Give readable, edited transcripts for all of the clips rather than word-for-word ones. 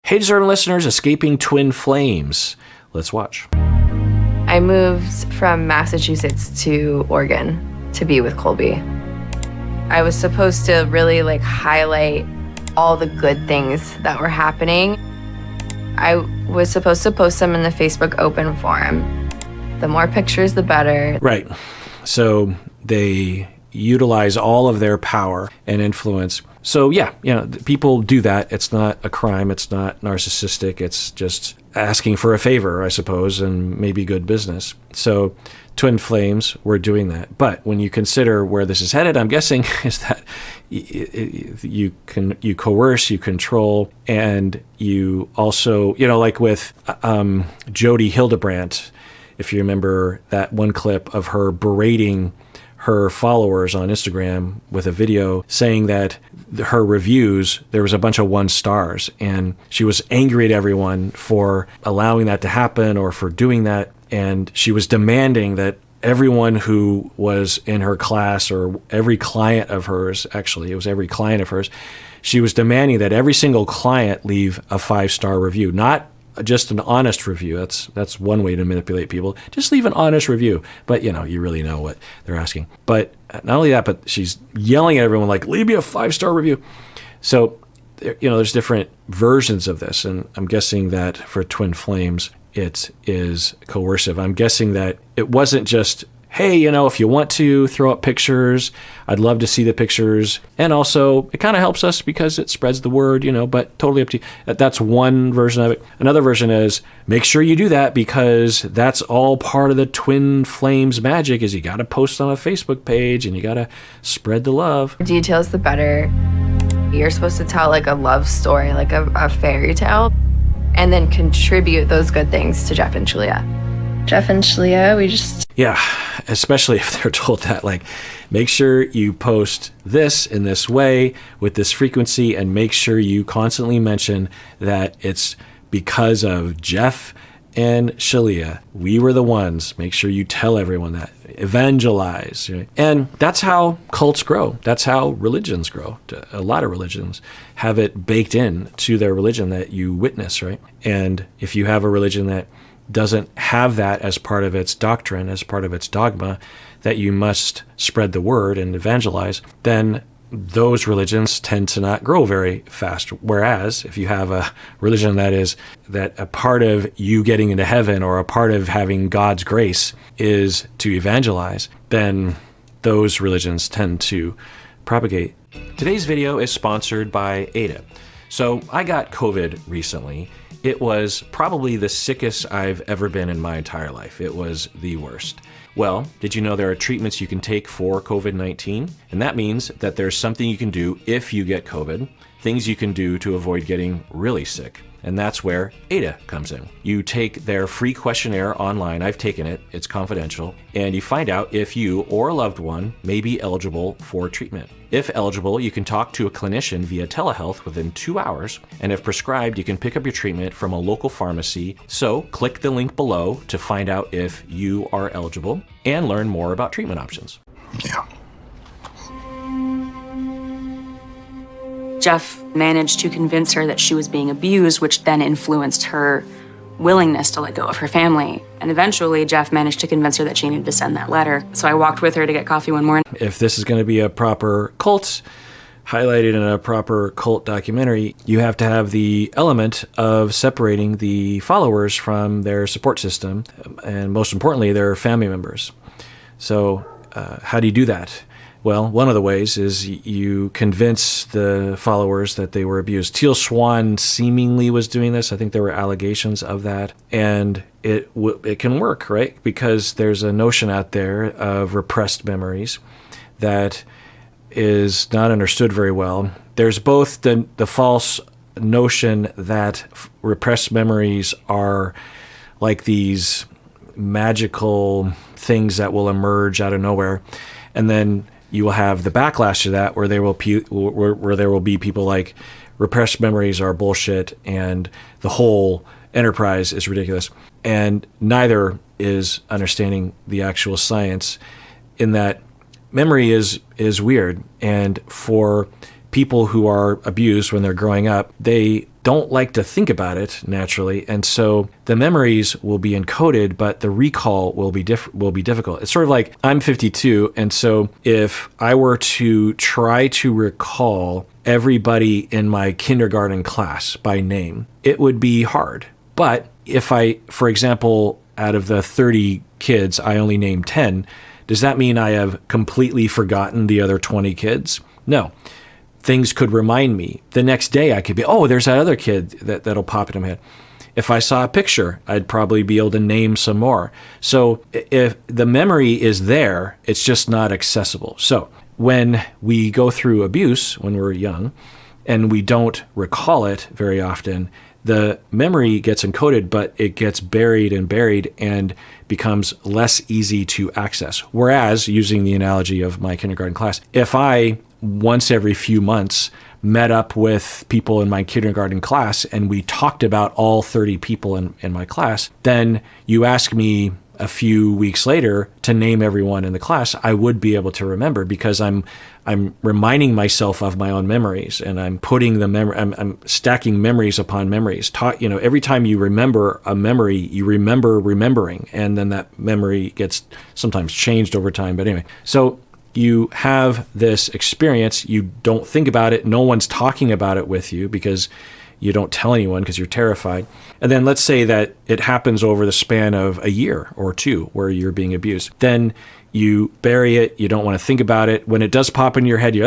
Hey, Discernment listeners, escaping twin flames. Let's watch. I moved from Massachusetts to Oregon to be with Colby. I was supposed to really highlight all the good things that were happening. I was supposed to post them in the Facebook open forum. The more pictures, the better. Right. So they utilize all of their power and influence. So yeah, people do that. It's not a crime. It's not narcissistic. It's just asking for a favor, I suppose, and maybe good business. So twin flames were doing that. But when you consider where this is headed, I'm guessing is that you coerce, you control, and you also, like with Jody Hildebrandt, if you remember that one clip of her berating her followers on Instagram with a video saying that her reviews, there was a bunch of 1 stars, and she was angry at everyone for allowing that to happen or for doing that. And she was demanding that everyone who was in her class, or every client of hers, actually, it was every client of hers, she was demanding that every single client leave a 5-star review, not just an honest review. That's one way to manipulate people. Just leave an honest review. But, you really know what they're asking. But not only that, but she's yelling at everyone, leave me a 5-star review. So, there's different versions of this. And I'm guessing that for twin flames, it is coercive. I'm guessing that it wasn't just, hey, if you want to throw up pictures, I'd love to see the pictures. And also, it kind of helps us because it spreads the word, but totally up to you. That's one version of it. Another version is, make sure you do that because that's all part of the twin flames magic, is you got to post on a Facebook page and you got to spread the love. The details, the better. You're supposed to tell a love story, a fairy tale, and then contribute those good things to Jeff and Shalia. Jeff and Shalia, we just... Yeah, especially if they're told that, make sure you post this in this way with this frequency, and make sure you constantly mention that it's because of Jeff and Shalia. We were the ones. Make sure you tell everyone that. Evangelize. Right? And that's how cults grow. That's how religions grow. A lot of religions have it baked in to their religion that you witness, right? And if you have a religion that doesn't have that as part of its doctrine, as part of its dogma, that you must spread the word and evangelize, then those religions tend to not grow very fast. Whereas if you have a religion that a part of you getting into heaven, or a part of having God's grace, is to evangelize, then those religions tend to propagate. Today's video is sponsored by Ada. So I got COVID recently. It was probably the sickest I've ever been in my entire life. It was the worst. Well, did you know there are treatments you can take for COVID-19? And that means that there's something you can do if you get COVID, things you can do to avoid getting really sick. And that's where Ada comes in. You take their free questionnaire online. I've taken it. It's confidential. And you find out if you or a loved one may be eligible for treatment. If eligible, you can talk to a clinician via telehealth within 2 hours. And if prescribed, you can pick up your treatment from a local pharmacy. So click the link below to find out if you are eligible and learn more about treatment options. Yeah. Jeff managed to convince her that she was being abused, which then influenced her willingness to let go of her family. And eventually, Jeff managed to convince her that she needed to send that letter. So I walked with her to get coffee one morning. If this is going to be a proper cult, highlighted in a proper cult documentary, you have to have the element of separating the followers from their support system, and most importantly, their family members. So how do you do that? Well, one of the ways is you convince the followers that they were abused. Teal Swan seemingly was doing this. I think there were allegations of that. And it can work, right? Because there's a notion out there of repressed memories that is not understood very well. There's both the false notion that repressed memories are like these magical things that will emerge out of nowhere. And then you will have the backlash to that, where there will be people like, repressed memories are bullshit and the whole enterprise is ridiculous. And neither is understanding the actual science, in that memory is weird. And for people who are abused when they're growing up, they don't like to think about it naturally, and so the memories will be encoded, but the recall will be difficult. It's sort of like I'm 52, and so if I were to try to recall everybody in my kindergarten class by name, it would be hard. But if I, for example, out of the 30 kids, I only name 10, does that mean I have completely forgotten the other 20 kids? No. Things could remind me. The next day I could be, oh, there's that other kid that'll pop into my head. If I saw a picture, I'd probably be able to name some more. So if the memory is there, it's just not accessible. So when we go through abuse when we're young and we don't recall it very often, the memory gets encoded, but it gets buried and becomes less easy to access. Whereas, using the analogy of my kindergarten class, if I once every few months met up with people in my kindergarten class and we talked about all 30 people in my class, then you ask me a few weeks later to name everyone in the class, I would be able to remember because I'm reminding myself of my own memories, and I'm putting I'm stacking memories upon memories. Every time you remember a memory, you remember remembering, and then that memory gets sometimes changed over time. But anyway, so you have this experience, you don't think about it, no one's talking about it with you because you don't tell anyone because you're terrified. And then let's say that it happens over the span of a year or two where you're being abused. Then you bury it, you don't want to think about it. When it does pop in your head, you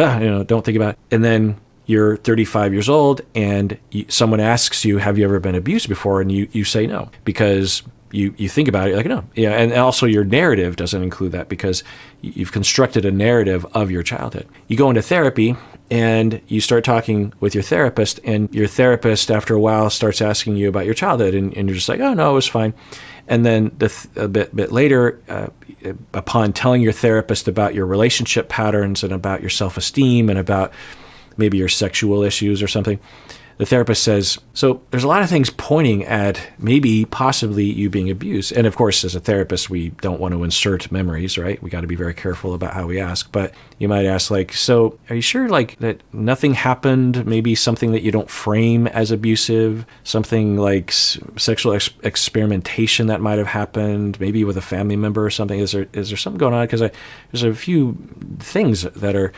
don't think about it. And then you're 35 years old and someone asks you, have you ever been abused before? And you say no, because you think about it, you're like, no. Yeah, and also your narrative doesn't include that because you've constructed a narrative of your childhood. You go into therapy and you start talking with your therapist, and your therapist after a while starts asking you about your childhood, and you're just like, oh no, it was fine. And then a bit later, upon telling your therapist about your relationship patterns and about your self-esteem and about maybe your sexual issues or something, the therapist says, so there's a lot of things pointing at maybe possibly you being abused. And of course, as a therapist, we don't want to insert memories, right? We got to be very careful about how we ask. But you might ask, like, so are you sure like that nothing happened? Maybe something that you don't frame as abusive, something like sexual experimentation that might have happened, maybe with a family member or something. Is there something going on? Because there's a few things that are,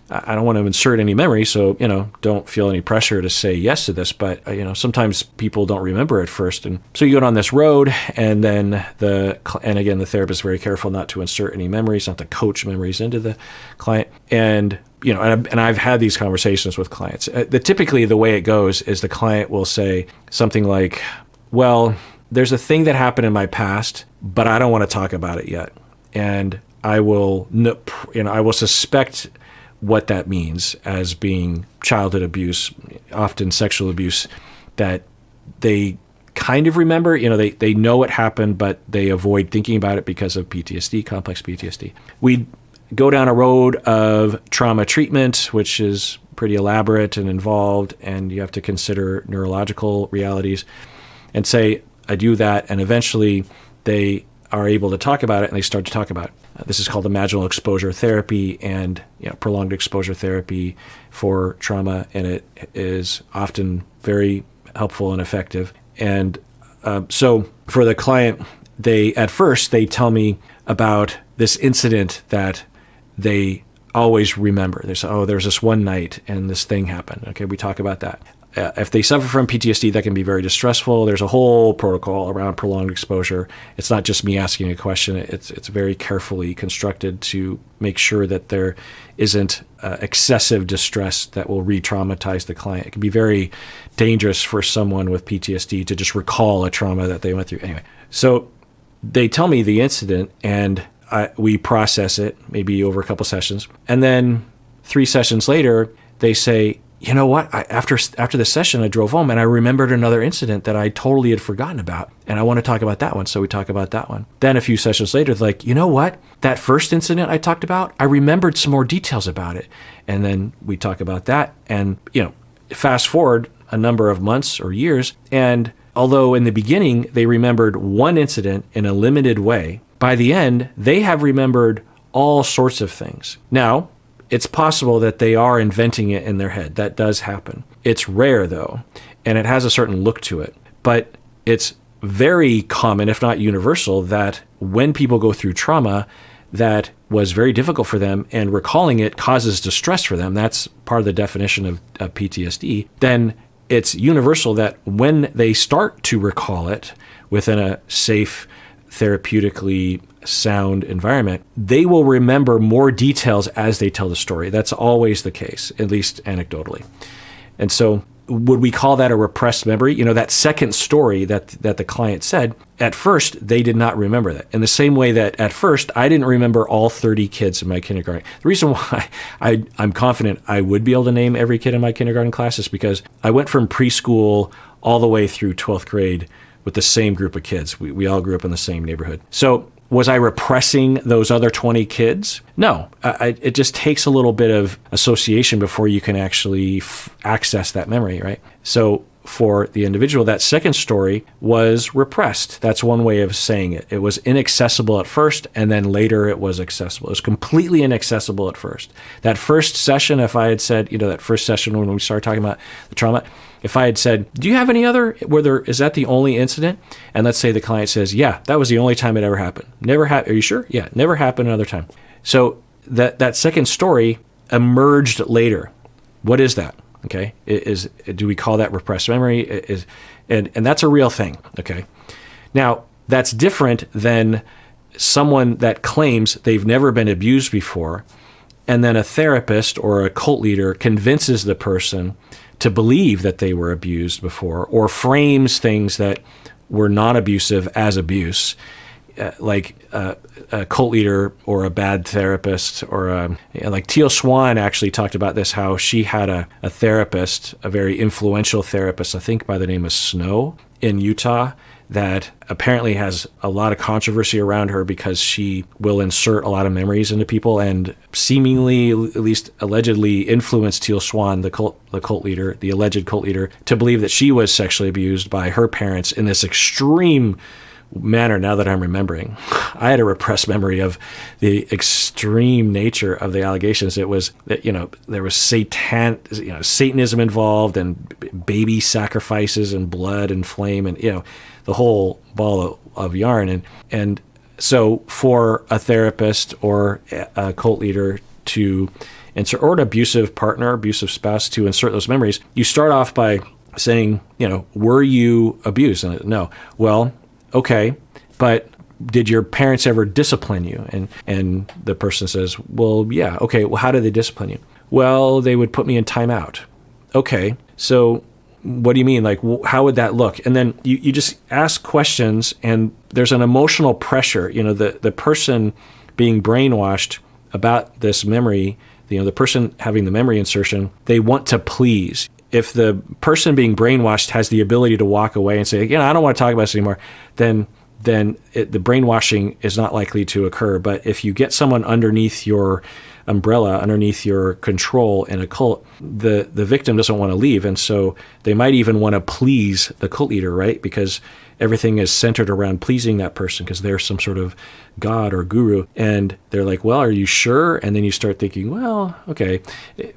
I don't want to insert any memory, so, don't feel any pressure to say yes to this, but, sometimes people don't remember at first. And so you go down this road, and then again, the therapist is very careful not to insert any memories, not to coach memories into the client. And, and I've had these conversations with clients. Typically, the way it goes is the client will say something like, well, there's a thing that happened in my past, but I don't want to talk about it yet. And I will suspect what that means as being childhood abuse, often sexual abuse, that they kind of remember, they know it happened, but they avoid thinking about it because of PTSD, complex PTSD. We go down a road of trauma treatment, which is pretty elaborate and involved, and you have to consider neurological realities, and say, I do that, and eventually they are able to talk about it, and they start to talk about it. This is called imaginal exposure therapy and prolonged exposure therapy for trauma, and it is often very helpful and effective. And so for the client, at first they tell me about this incident that they always remember. They say, oh, there's this one night and this thing happened. Okay, we talk about that. If they suffer from PTSD, that can be very distressful. There's a whole protocol around prolonged exposure. It's not just me asking a question. It's very carefully constructed to make sure that there isn't excessive distress that will re-traumatize the client. It can be very dangerous for someone with PTSD to just recall a trauma that they went through. Anyway, so they tell me the incident, and we process it maybe over a couple sessions. And then 3 sessions later, they say, you know what, after the session, I drove home and I remembered another incident that I totally had forgotten about. And I want to talk about that one. So we talk about that one. Then a few sessions later, they're like, you know what, that first incident I talked about, I remembered some more details about it. And then we talk about that. And, fast forward a number of months or years. And although in the beginning, they remembered one incident in a limited way, by the end, they have remembered all sorts of things. Now, it's possible that they are inventing it in their head. That does happen. It's rare, though. and it has a certain look to it. But it's very common, if not universal, that when people go through trauma that was very difficult for them and recalling it causes distress for them, that's part of the definition of PTSD, then it's universal that when they start to recall it within a safe, therapeutically sound environment, they will remember more details as they tell the story. That's always the case, at least anecdotally. And so would we call that a repressed memory? That second story that the client said, at first, they did not remember that. In the same way that at first, I didn't remember all 30 kids in my kindergarten. The reason why I'm confident I would be able to name every kid in my kindergarten class is because I went from preschool all the way through 12th grade with the same group of kids. We all grew up in the same neighborhood. So was I repressing those other 20 kids? No. It just takes a little bit of association before you can actually access that memory, right? So for the individual, that second story was repressed. That's one way of saying it. It was inaccessible at first, and then later it was accessible. It was completely inaccessible at first. That first session, if I had said, that first session when we started talking about the trauma, if I had said, do you have any other, is that the only incident? And let's say the client says, yeah, that was the only time it ever happened. Never happened. Are you sure? Yeah, never happened another time. So that second story emerged later. What is that? Okay, do we call that repressed memory? And that's a real thing. Okay, now that's different than someone that claims they've never been abused before, and then a therapist or a cult leader convinces the person to believe that they were abused before, or frames things that were non-abusive as abuse, like a cult leader or a bad therapist, or like Teal Swan actually talked about this, how she had a therapist, a very influential therapist, I think by the name of Snow in Utah, that apparently has a lot of controversy around her because she will insert a lot of memories into people and seemingly, at least allegedly, influenced Teal Swan, the cult leader, the alleged cult leader, to believe that she was sexually abused by her parents in this extreme manner. Now that I'm remembering, I had a repressed memory of the extreme nature of the allegations. It was that, there was Satanism involved, and baby sacrifices and blood and flame, and, the whole ball of yarn. And so for a therapist or a cult leader to insert, or an abusive partner, abusive spouse to insert those memories, you start off by saying, were you abused? And no. Well, okay, but did your parents ever discipline you? And the person says, well, yeah. Okay, well, how did they discipline you? Well, they would put me in timeout. Okay, so what do you mean? Like, how would that look? And then you just ask questions, and there's an emotional pressure. The person being brainwashed about this memory, the person having the memory insertion, they want to please. If the person being brainwashed has the ability to walk away and say, I don't want to talk about this anymore, then the brainwashing is not likely to occur. But if you get someone underneath your umbrella, underneath your control in a cult, the victim doesn't want to leave. And so they might even want to please the cult leader, right? Because everything is centered around pleasing that person because they're some sort of god or guru. And they're like, well, are you sure? And then you start thinking, well, okay,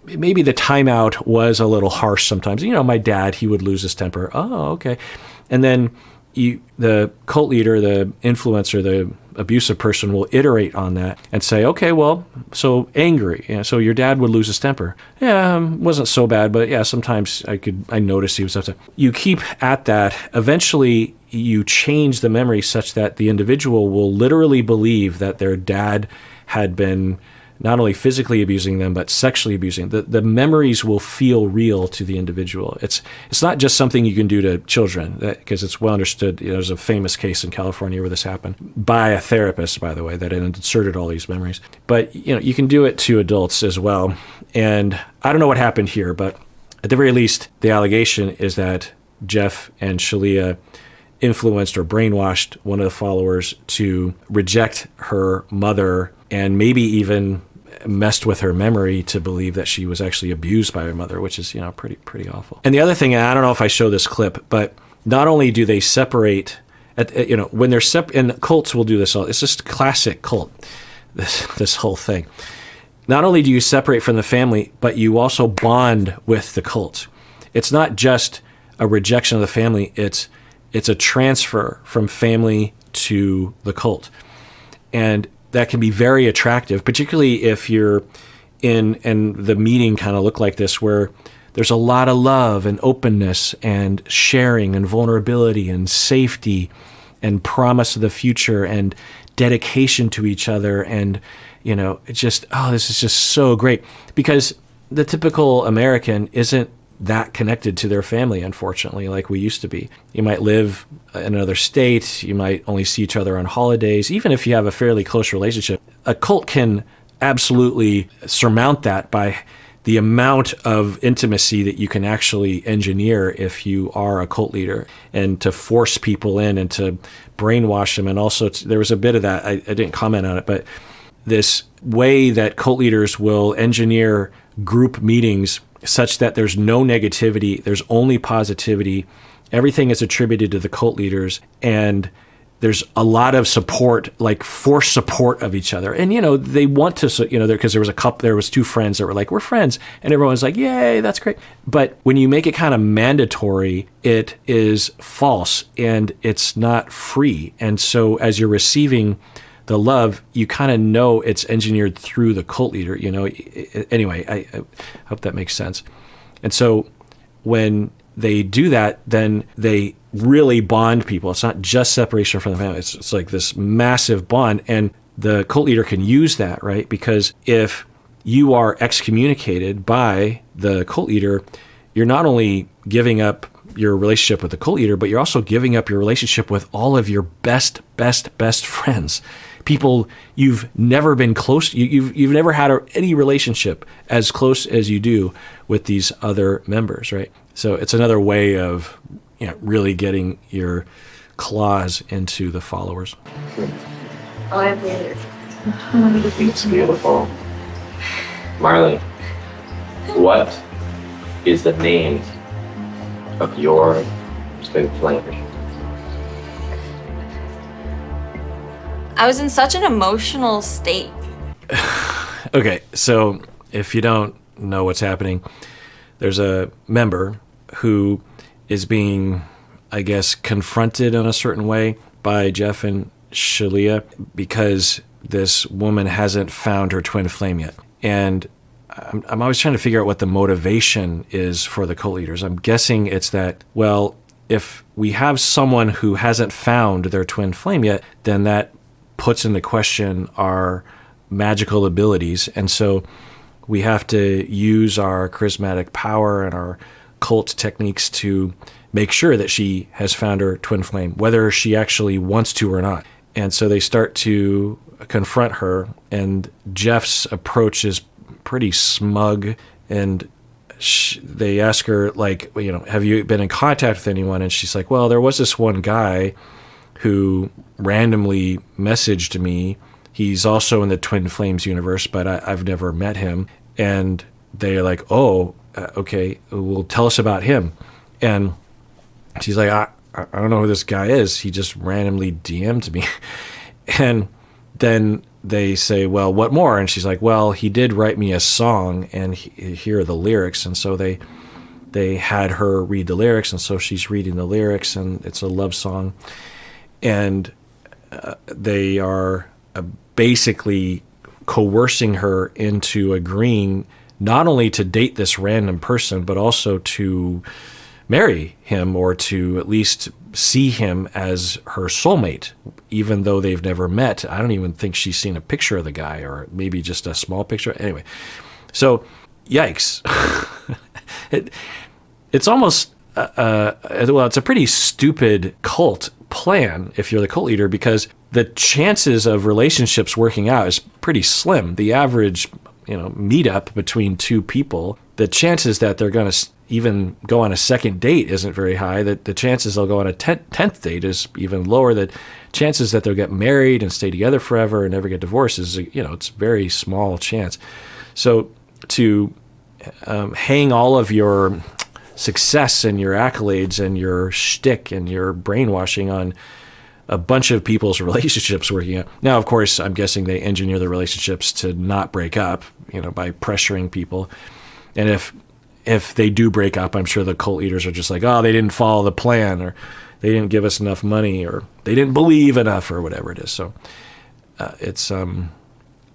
maybe the timeout was a little harsh sometimes. My dad, he would lose his temper. Oh, okay. And then the cult leader, the influencer, the abusive person will iterate on that and say, okay, well, so angry. So your dad would lose his temper. Yeah, wasn't so bad, but yeah, sometimes I noticed he was upset. You keep at that. Eventually, you change the memory such that the individual will literally believe that their dad had been not only physically abusing them, but sexually abusing. The memories will feel real to the individual. It's not just something you can do to children, because it's well understood. There's a famous case in California where this happened by a therapist, by the way, that had inserted all these memories. But you can do it to adults as well. And I don't know what happened here, but at the very least, the allegation is that Jeff and Shalia influenced or brainwashed one of the followers to reject her mother, and maybe even messed with her memory to believe that she was actually abused by her mother, which is, pretty awful. And the other thing, and I don't know if I show this clip, but not only do they separate, when they're and cults will do this all. It's just classic cult, this whole thing. Not only do you separate from the family, but you also bond with the cult. It's not just a rejection of the family. It's a transfer from family to the cult. And that can be very attractive, particularly if you're and the meeting kind of looked like this, where there's a lot of love and openness and sharing and vulnerability and safety and promise of the future and dedication to each other. And, it's just, this is just so great, because the typical American isn't that connected to their family, unfortunately, like we used to be. You might live in another state. You might only see each other on holidays. Even if you have a fairly close relationship, a cult can absolutely surmount that by the amount of intimacy that you can actually engineer if you are a cult leader, and to force people in and to brainwash them. And also, there was a bit of that, I didn't comment on it, but this way that cult leaders will engineer group meetings such that there's no negativity, there's only positivity. Everything is attributed to the cult leaders, and there's a lot of support, like forced support of each other. And, they want to, because there was two friends that were like, we're friends. And everyone's like, yay, that's great. But when you make it kind of mandatory, it is false and it's not free. And so as you're receiving the love, you kind of know it's engineered through the cult leader, Anyway, I hope that makes sense. And so when they do that, then they really bond people. It's not just separation from the family. It's like this massive bond. And the cult leader can use that, right? Because if you are excommunicated by the cult leader, you're not only giving up your relationship with the cult leader, but you're also giving up your relationship with all of your best friends. People you've never been close to. You've never had any relationship as close as you do with these other members, right? So it's another way of really getting your claws into the followers. Oh, I have the other. It's beautiful. Marley, what is the name of your twin flame? I was in such an emotional state. Okay, so if you don't know what's happening, there's a member who is being, I guess, confronted in a certain way by Jeff and Shalia because this woman hasn't found her twin flame yet. And I'm always trying to figure out what the motivation is for the cult leaders. I'm guessing it's that, well, if we have someone who hasn't found their twin flame yet, then that puts into question our magical abilities. And so we have to use our charismatic power and our cult techniques to make sure that she has found her twin flame, whether she actually wants to or not. And so they start to confront her, and Jeff's approach is pretty smug, and they ask her, like, have you been in contact with anyone? And she's like, well, there was this one guy who randomly messaged me. He's also in the Twin Flames universe, but I've never met him. And they're like, oh, okay, well, tell us about him. And she's like, I don't know who this guy is. He just randomly DM'd me. And then they say, well, what more? And she's like, well, he did write me a song, and here are the lyrics. And so they had her read the lyrics, and so she's reading the lyrics, and it's a love song. And they are basically coercing her into agreeing not only to date this random person, but also to marry him, or to at least see him as her soulmate, even though they've never met. I don't even think she's seen a picture of the guy, or maybe just a small picture. Anyway, so yikes. It's almost, it's a pretty stupid cult plan if you're the cult leader, because the chances of relationships working out is pretty slim. The average, meetup between two people, the chances that they're going to even go on a second date isn't very high. That the chances they'll go on a 10th date is even lower. The chances that they'll get married and stay together forever and never get divorced is, it's very small chance. So to hang all of your success and your accolades and your shtick and your brainwashing on a bunch of people's relationships working out. Now, of course, I'm guessing they engineer the relationships to not break up, by pressuring people. And if they do break up, I'm sure the cult leaders are just like, oh, they didn't follow the plan, or they didn't give us enough money, or they didn't believe enough, or whatever it is. So it's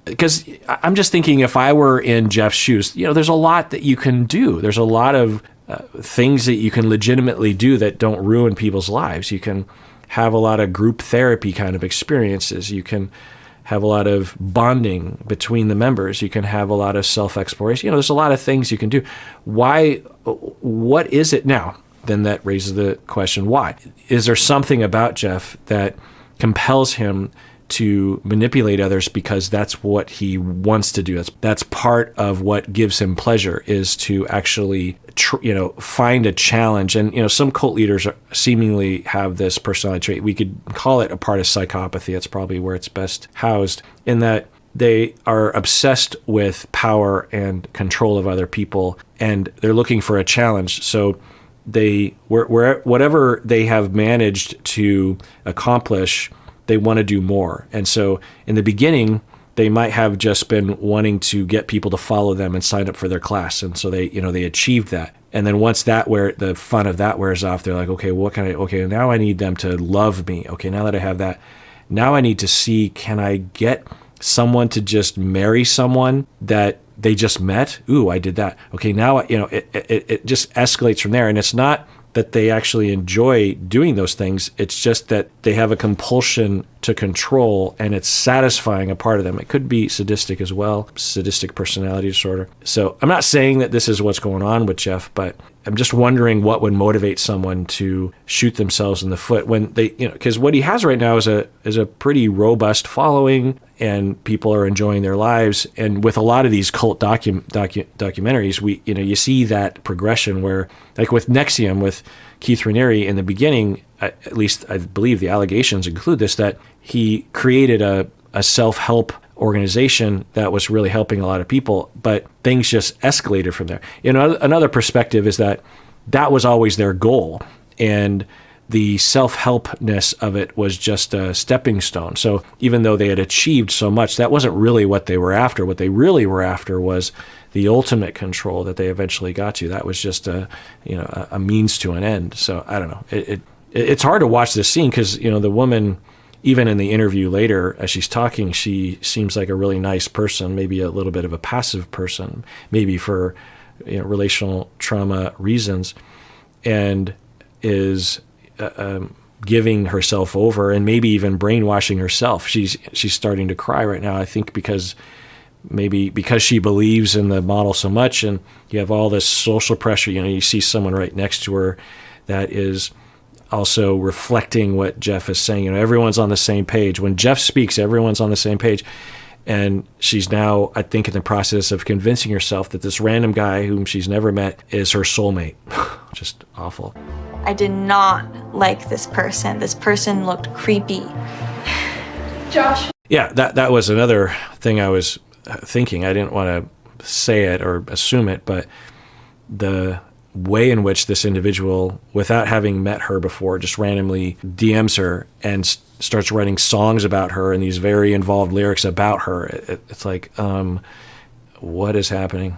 because I'm just thinking, if I were in Jeff's shoes, there's a lot that you can do. There's a lot of things that you can legitimately do that don't ruin people's lives. You can have a lot of group therapy kind of experiences. You can have a lot of bonding between the members. You can have a lot of self-exploration. There's a lot of things you can do. What is it now? Then that raises the question, why? Is there something about Jeff that compels him to manipulate others because that's what he wants to do? That's part of what gives him pleasure, is to actually find a challenge. And some cult leaders seemingly have this personality trait. We could call it a part of psychopathy. That's probably where it's best housed, in that they are obsessed with power and control of other people, and they're looking for a challenge. So whatever they have managed to accomplish, they want to do more. And so in the beginning, they might have just been wanting to get people to follow them and sign up for their class. And so they achieved that. And then once the fun of that wears off, they're like, okay, now I need them to love me. Okay, now that I have that, now I need to see, can I get someone to just marry someone that they just met? Ooh, I did that. Okay, now, it just escalates from there. And it's not that they actually enjoy doing those things. It's just that they have a compulsion to control, and it's satisfying a part of them. It could be sadistic as well, sadistic personality disorder. So I'm not saying that this is what's going on with Jeff, but I'm just wondering what would motivate someone to shoot themselves in the foot when they, because what he has right now is a pretty robust following, and people are enjoying their lives. And with a lot of these cult documentaries, you see that progression where, like with Nexium, with Keith Raniere in the beginning, at least I believe the allegations include this, that he created a self-help organization that was really helping a lot of people, but things just escalated from there. Another perspective is that was always their goal, and the self-helpness of it was just a stepping stone. So even though they had achieved so much, that wasn't really what they were after. What they really were after was the ultimate control that they eventually got to. That was just a means to an end. So I don't know. It's hard to watch this scene because, the woman, even in the interview later, as she's talking, she seems like a really nice person, maybe a little bit of a passive person, maybe for relational trauma reasons, and is giving herself over and maybe even brainwashing herself. She's starting to cry right now, I think, because she believes in the model so much, and you have all this social pressure. You see someone right next to her that is also reflecting what Jeff is saying. Everyone's on the same page. When Jeff speaks, everyone's on the same page. And she's now, I think, in the process of convincing herself that this random guy whom she's never met is her soulmate. Just awful. I did not like this person. This person looked creepy. Josh. Yeah, that was another thing I was thinking. I didn't want to say it or assume it, but the way in which this individual, without having met her before, just randomly DMs her and starts writing songs about her and these very involved lyrics about her. It's like, what is happening?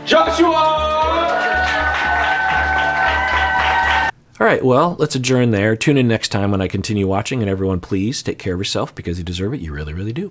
Joshua! All right, well, let's adjourn there. Tune in next time when I continue watching, and everyone, please take care of yourself because you deserve it. You really, really do.